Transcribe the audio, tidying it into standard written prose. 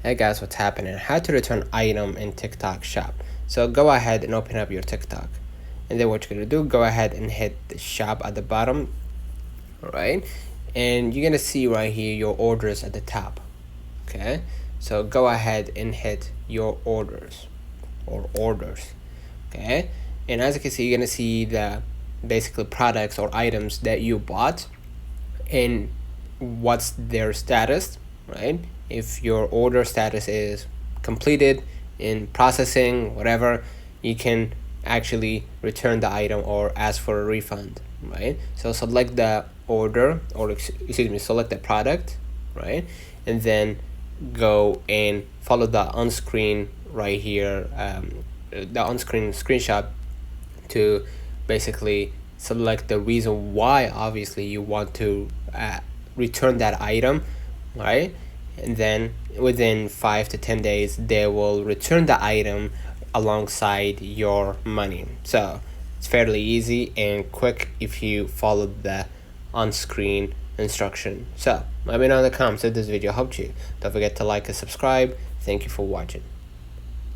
Hey guys, what's happening? How to return item in TikTok shop. So go ahead and open up your TikTok, and then what you're gonna do, go ahead and hit the shop at the bottom, right? And you're gonna see right here your orders at the top. Okay, so go ahead and hit your orders or orders. Okay, and as you can see, you're gonna see the basically products or items that you bought and what's their status, right? If your order status is completed, in processing, whatever, you can actually return the item or ask for a refund, right? So select the order, or excuse me, select the product, right? And then go and follow the on screen right here, the on screen screenshot, to basically select the reason why obviously you want to return that item, right? And then within 5 to 10 days they will return the item alongside your money. So it's fairly easy and quick if you follow the on-screen instruction. So let me know in the comments if this video helped you. Don't forget to like and subscribe. Thank you for watching.